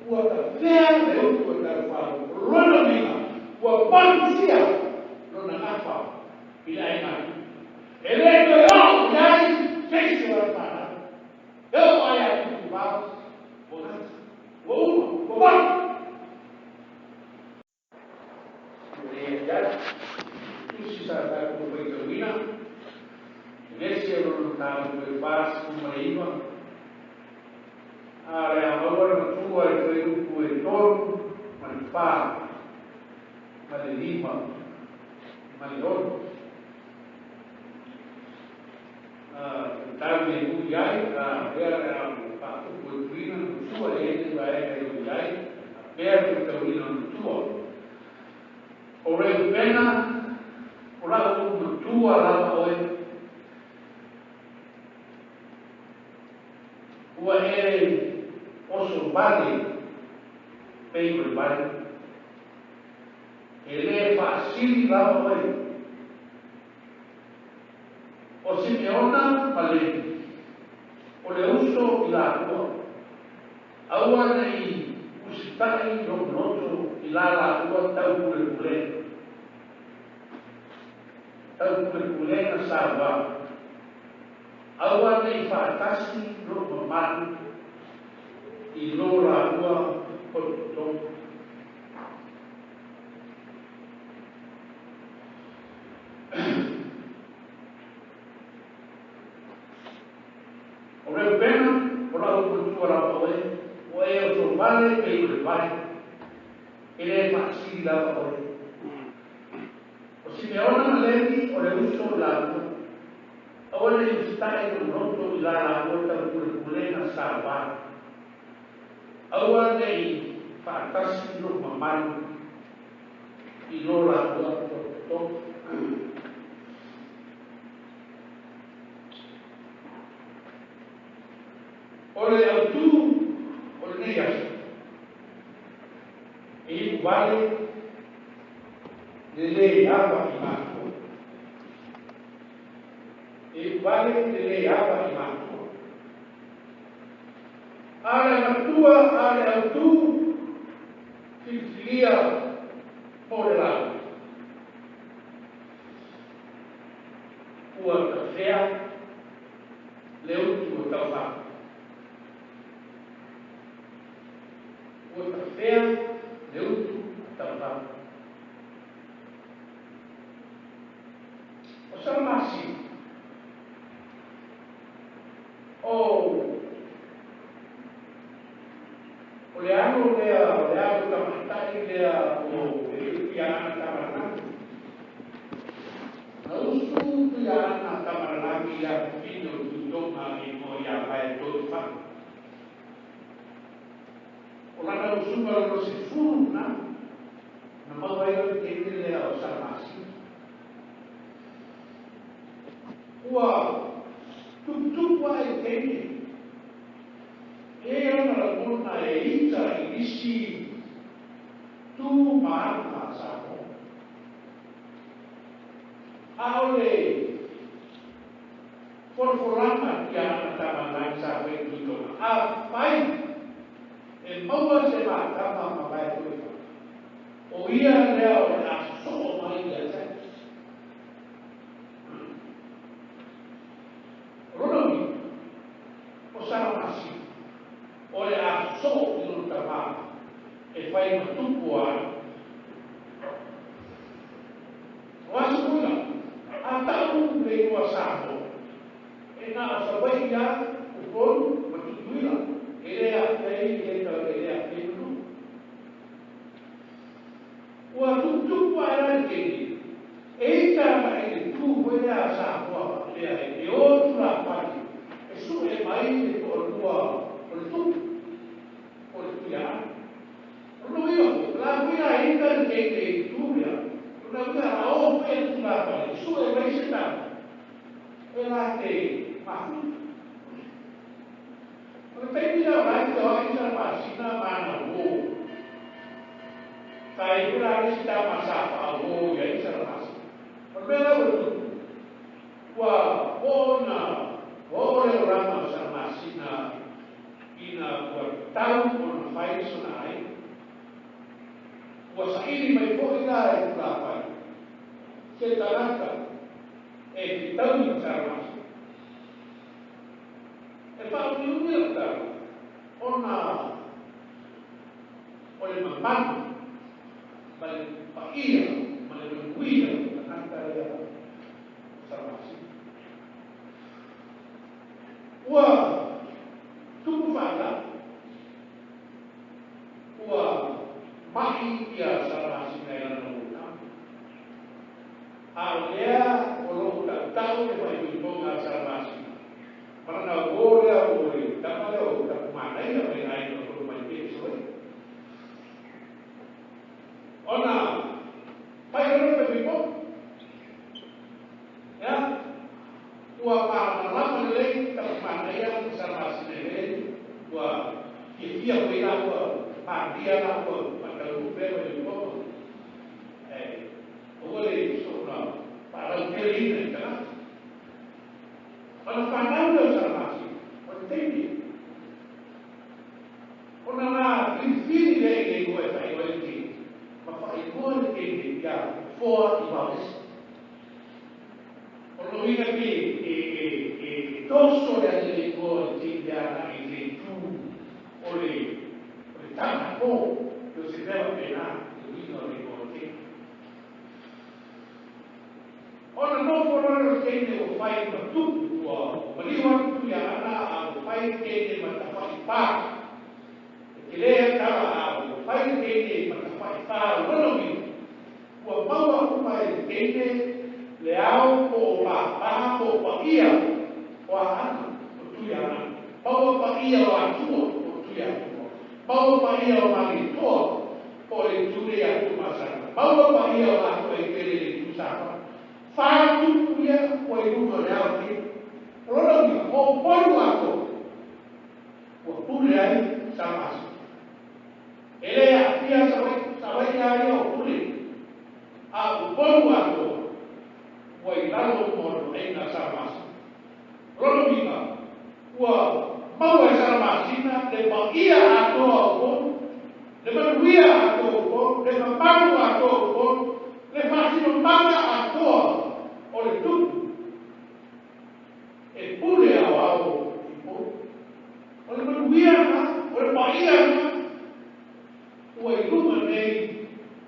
ua ta whea le utu e tau whāu, rona minga, ua panusia, rona ngāwha, i le ai ngāi. E le koe o, iai, keisi o rātana, eo ai a tuku wāu, o ngāta, o uma, o wāu. E iai, tusi sa tāku o pai tauina, nesi e rona tāku e whās kumare iwa, a le a maua na tua e koe upu e toru, ma le whā, ma le lima, ma le ono. Tau ne ui ai, pēr e a upu e tuina, na tua e ene wa e kai ui ai, pēr e tauina na tua. O reu pena, o la upu na tua lava oe, ua e oso vale, pei koe vale, e le whaasiri lava oe. O Simeona Maleni, o le uso i la tua. Aua nei usitai no noto i la tua tau kule kule. Tau kule kule na sawa. Aua nei whaatasi no mamatu i lo la tua koto. O reo pena, o la upo tua la oe, o e o so vale e o le vai, e le whaasiri lava oe. O Simeona Maleni o le uso la tua, o le ustai o noto i la tua tau kule kule na sawa. Aua nei whaatasi no mamanu i lo la tua koto. O le autu, o le nei aso. E iku vale, le le awa i mātua. E iku vale, le le awa i mātua. Ale matua, ale autu, filia, po le lau. Ua ta whea, le utu o tau whā. Ua ta whea, le utu tau whā. O sa masi, o le ano tamatai lea o e piana tamarana. Na usu piana tamarana ia pino tutoma i mo ia vai todo fa. O lana usuma lo se funa, na mawai o te lea o sa masi. Ua tutupa e tene. E ana la mona e ita i nisi tu maana sa mo. Aole forforama ki ana tamanai sa we tutona. A pai e maua se ma kama ma vai tuifa. O ia lea o le aso mai ia se. Ronomi o saramasi. O le aso i no tama e fai matupu a o aso kuna a tau le ua sapo e na o sa wai ia o konu matutuila e le a tei e tau e le a tei manu ua tutupu a era keni e ita ma e le tu koe le a sapo le a e o tula pati e su e mai e ko lua o le tupu o le tuia. Ono io, la guida entra in che Turia, una guida a off e sulla pari, su e vai setato. E la te, ma non prendi la vai oggi la passina mana o. Sai una visita masata a voi e sarà passata. Per me la vedo. Qua buona, ora la sarà passina in a quartau con whai sona ai. Ua sairi mai poki la e kula whai. Se tarata e ki tau ni sarmasi. E whao ni umi o tara. Ona o le mamanu, ma le paia, ma le manguia, na kanta ea sarmasi. Ua tuku whaila, ua mahi ia sarmasi nei ana ua. A lea o lo tau e mai i ponga sarmasi. Marana o lea o le tamale o takumanai a mai ai o mai ke soe. Ona pai ora pe pipo. Ya. Ua para le takumanai a sarmasi nei. Ua kia pe la ua pa dia la ua matalu pe o pipo. Oleh soalnya para ukiri ini kan, kalau pandang dia sarmasi, orang tinggi, orang nak infini lagi gue tak tinggi, maka gue tinggi ya, for iblis. Kalau ingat dosa dari gue tinggi anak ini tu, oleh tangan pun, tu sudah pernah itu oleh gue tinggi. Ona no forora kene o whai ma tuku o maliwa tu ya ana a whai kene ma ta whai pā. Ke lea tawa a o whai kene ma ta whai pā o wanomi. Ua maua umai kene le au o pā pā o pa ia o a ana o tu ya ana. Maua pa ia o a tua o tu ya tua. Maua pa ia o mangi tua o le tu ya tu masana. Maua pa ia o a tua e kere le tu sapa. Fatu punya koiruno yake. Rola ni o polu ato. O pule ai samas. Ele a pia sawai ai o pule. A o polu ato. O ilalo mono ai na samas. Rola ni ma. O mau e samasina le pa ia ato o. Le manuia ato o. Le maparu ato o. Le fasino manga ato. Oleh tu, pule awal, oleh berbiara, oleh bayar, oleh itu mana,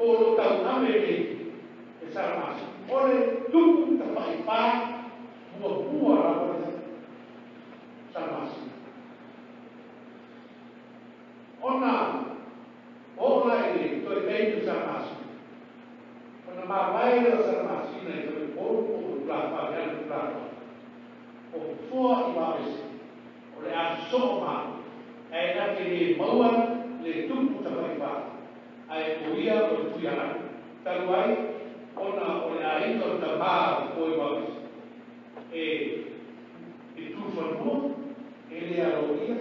oleh tahu nama ini, besar masuk, oleh tu terbaik buah apa besar masuk. Orang ini tu itu besar masuk. Ona mai besar masuk ini o plapa dan plapa o fo ibabes o le asoma ai na ke maua le tupu tapaipa ai oia o tuiana taluai ona o le ai o tapa o ibabes e tu formo ele a roia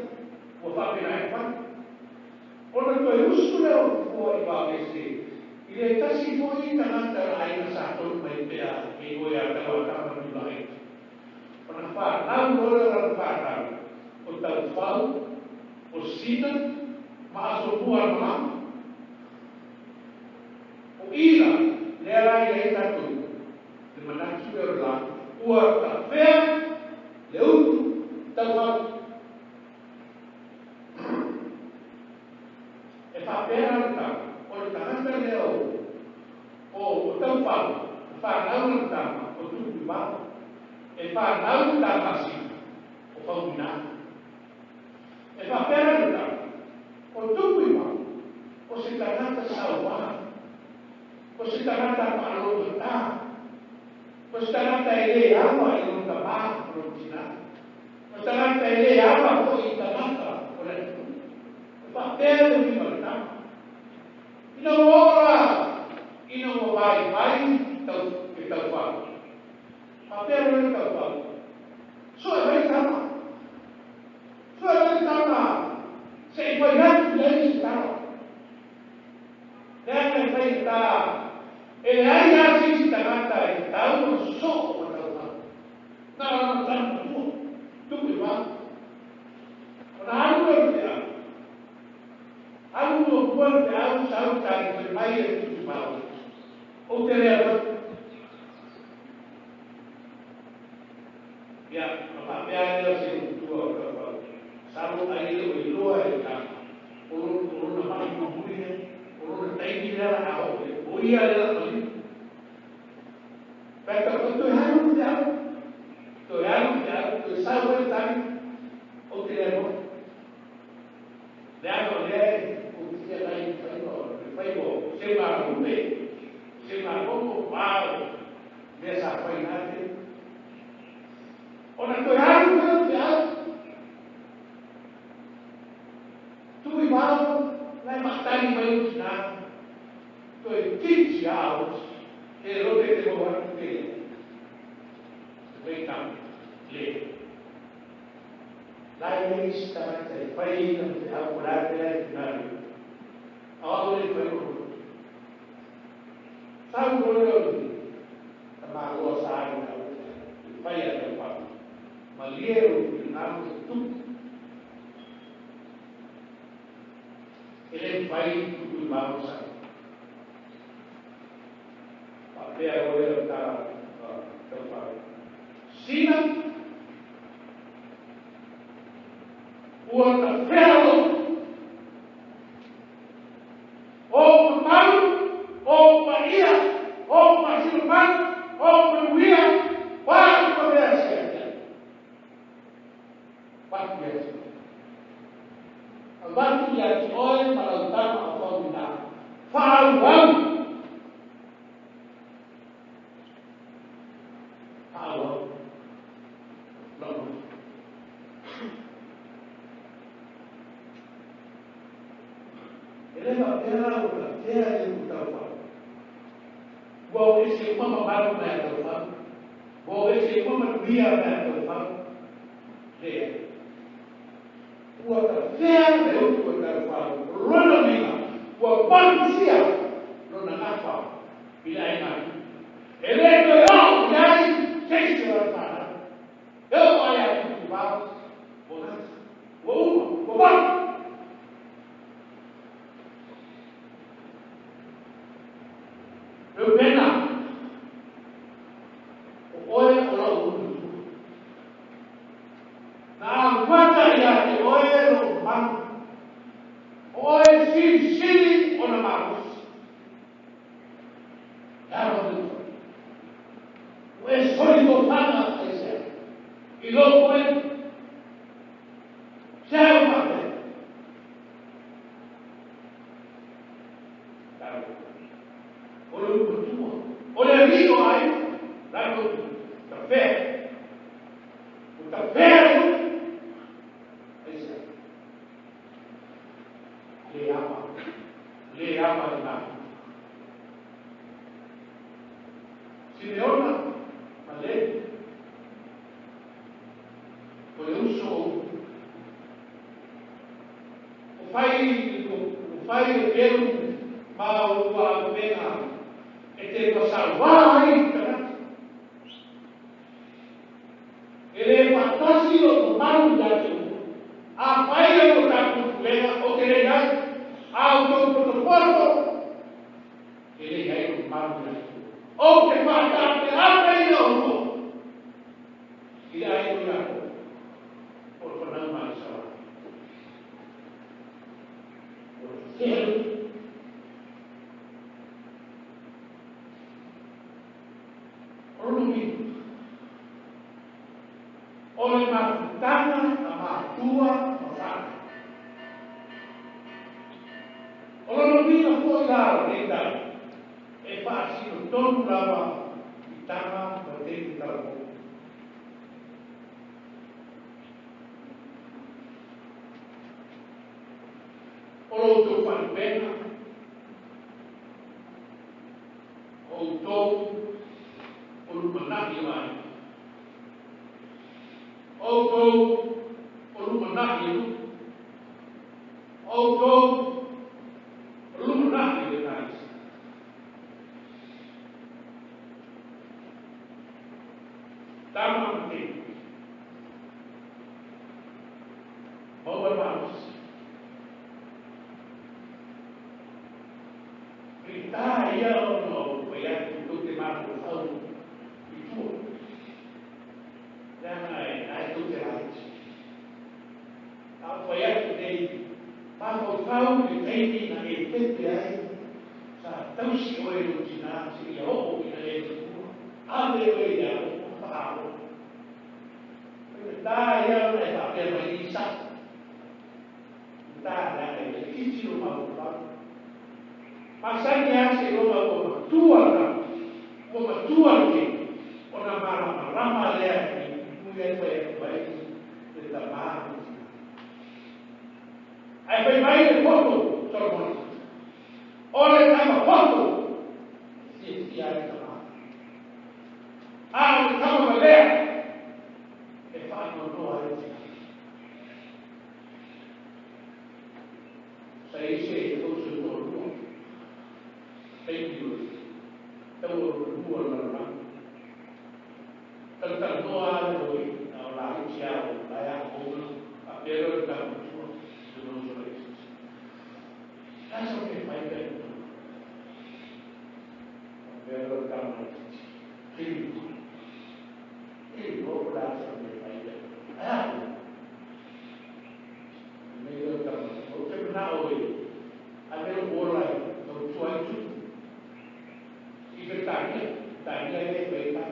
o fa pena pa ona to usule o ibabes ile tasi foi tananta ai na sa to mai pea e o ya ta wa ta ma lai ona fa na no la fa ta o ta fal o sina ma so bua ma o ila le ala ile ta tu de mana su la o ta fe le u ta fa e fa pena ta o tananta leo o tau whanau na tama o tuku wā e whanau tama si o whaumina e whapera na tama o tuku wā o se tanata sauwa o se tanata palo na tā o se tanata e le awa e lo ta mā o lo tina o tanata e le awa o i tanata o le e whapera na tama ina ora ina o vai tau ke tau wha. Papero e tau wha. So e vai tama. Se i whai atu le i tama. Nea me whai ta. E le ai asi si tangata e tau o so o tau wha. Nā rana tama tua. Tuku i wha. O nā aru e te a. Algo fuerte, algo salta que vai a tu pau. O teléfono. Ya, apa dia sing tua apa. Salu ai o ilua e ka. Ulu na mai ko buri, ulu tai ni la ao. O ia la ali. Pero tu halu ya. Tu halu ya, tu salu tan o teléfono. Dia no le dia lain Facebook, sembah rumah, sembah pokok bau, biasa kau ingat. Orang tu yang berjaya, tu bau, lain makan bayu senang, tu kicau, kalau kita buat tu, mereka le. Lain istilah terbaik yang aku lakukan dengan awal ini baru. Saya boleh sama usaha itu, bayar tempat, melihat dengan itu, ini baik untuk bangsa. Apa yang boleh kita tempat? Siapa buat terlalu, oh malu, oh maria, oh masilman, oh manuia, wah kebiasaan, wah kebiasaan. Abang dia oleh melakukan apa kita, faham, Dia yang utama. Bahawa semua membantu mereka utama. Bahawa semua menbiar mereka utama. Dia. Buat fair untuk utama. Rona mina. Buat manusia. Rona apa? Bila iman. Elektro yang menjadi sesuatu mana? Yang ayat itu bagus. Bukan. Bukan. Benar. Oleh orang umum. Nah, mata yang oleh orang, oleh sini orang bagus. Yang itu, oleh solidar sama saja. Itu oleh siapa? Oleh bertumbuh, oleh rio air, lalu terfer, le apa ina. Simeona, malé, oleh uso, o fai eu mau buat pena. Este salvar ele fantasi lo malu jatuh apa yang kita punya okelah auto protokol ele yang malu jatuh oke mata apa yang itu tidak itu ya por pernah masalah oleh melakukannya sama dua orang. Oleh lebih berkuasa kita, pasti betul lama ditama berdiri terlalu. Oleh untuk pena, untuk menang iman. Auto perlu menang itu, auto perlu menang itu guys. Tama penting. Mau berbalas. ia no foi atu te mapu au I tua. Ai tu te ai. Au foi atu te mapu au te teini na e pepe ai. Sa tausi oe no tina si ia hopo I na e tua. Ave oe ia hopo whaao. Tā ia e whapea mai I sa. Tā ia e kiti o mau whao. Masai ase roma o matua na, o matua ke, o na marama lea I muia koe vai te tamāku. Ai pai mai te poto, soromoni. Ole kama poto, si ai tamāku. Ole kama lea, e whāno noa e tina. Sa ise e tōsu tō rua. Thank you. Tau rua na rā. Tau noa roi, nao la utia o lai a kōna, a pēro e ka matua, te no so reis. Kasa ke mai kai matua. A pēro e ka matua. Kiri. Kiri o rāsa me mai kai. Ai a me o ka matua. O te mana oi. A pēro o rai, o tuai tutu. Ika tania e peita.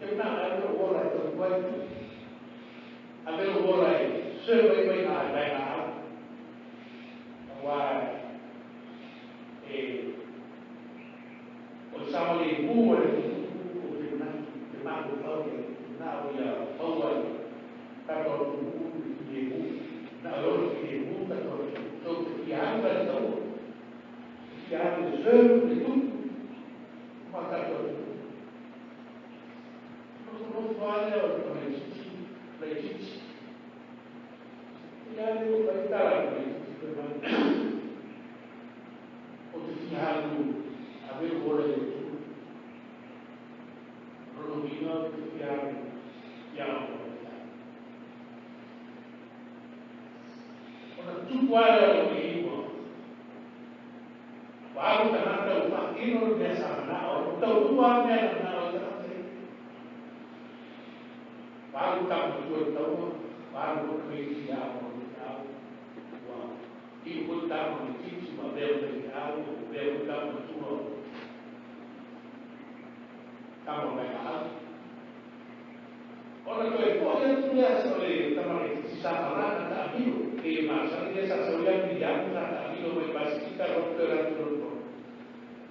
Te mana a pēro o rai, o tuai tutu. A pēro o rai, se mai na kai na au. Wai, o samale mua e o te mana pau ke, na o ia pau ai, kato tu I e na o I e kato tu ki anga I tau, ki anga se e tu, ma kato tu. No whale o te mai titi. Ki anga o mai tara mai titi, o te whiharu a vero ora e tu. Rono hina o te whiharu I a o e ta. Ona tupuara o e iwa. Wāru tanata o whakino o mea samana o tau tua mea na o tanata. Wāru tamatua taua, wāru o kei ki a o e tau. I ko tama ni titi ma veo te au, veo tama tua. Tama mai au. Ona koe poia tu lea sa le tama ni titi sa marana ta amino. E masa ni sa sa uia ni yamu sa ta amino mai basi kita rote ratu roto.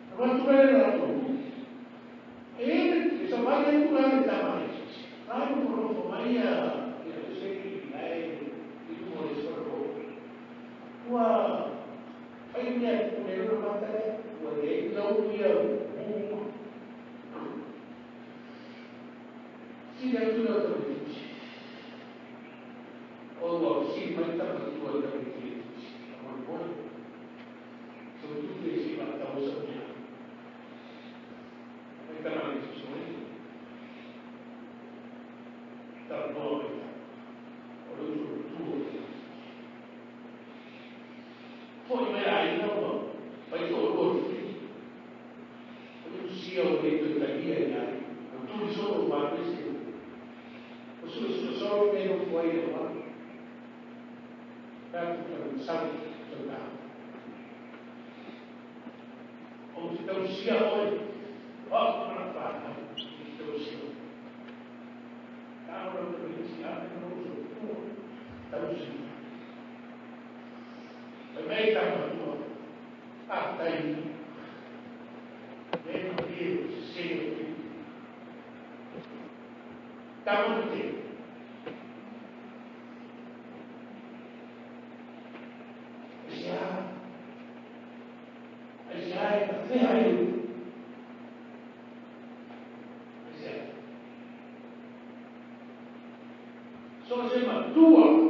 Nama tu lea ratu. E sa mai e tu lea tama ni titi. Ai mo roto mai a e se ki ai I tu mo le soro. Ua, ai mea kumero matare, ua e tau ia mua. Si le tu la tau iti. O ua, si mai tama tua tau iti. Amor bona. So tu te si ma tau sa mea. Mai tama ni si soe. Tau noa mai tau. O lu tu tuo. Poi me ai no, vai to orfi. Tu sia o che tu tagia ya. Tu solo va questo. O solo che non puoi no. Tanto per sai soltanto. O se tu sia oggi, ma fa, tu sia. Cavolo per iniziare non lo so. Tu sia. E me tama tua, atai, veno Dio, segno qui. Tama te. E sai, te hai. Sono sempre tua.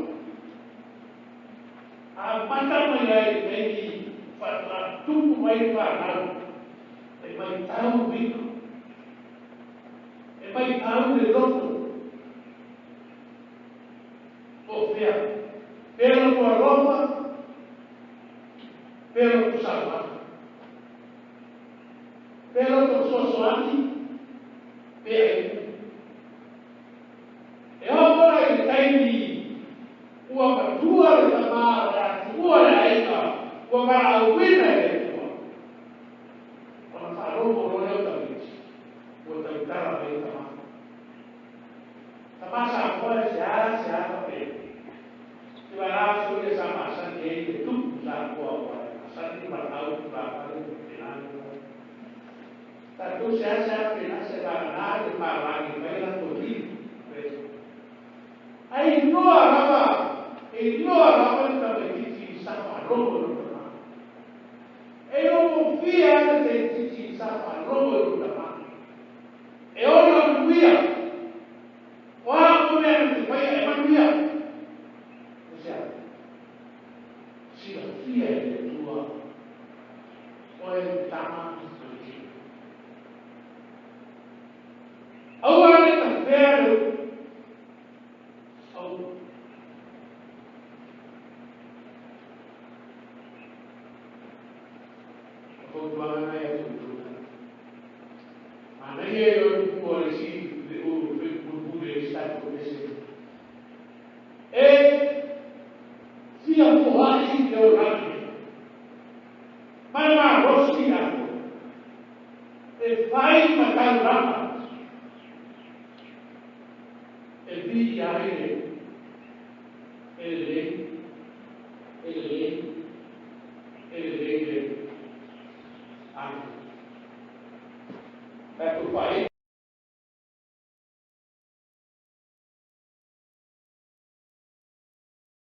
A mata mai ai veni fa tu mai fa e mai tau vico e mai tau de loco o fea pero tua roba pero tu salva ani pe e ora i taimi ua patua le tama ra tua le aika ua para au wina e tua ona fa robo ro le tamis ua tautara pe tama tama sa koe se a pe ti va la so le sa pasa ke tu sa koa sa ti va au pa pa Tapi saya pernah sekarang di Parang ini lah tuh. Ignore apa kita bercici sama robo utama. Confia nel bercici sama robo utama. Non confia. Orang punya supaya emang dia. Si confia in tua. Poi utama. Awal itu baru, Perjuangan ayat itu, mana yang polisi berbuat satu polisi, siapa polisi dia orang, mana harus dia, fine makan ramah. Dia ini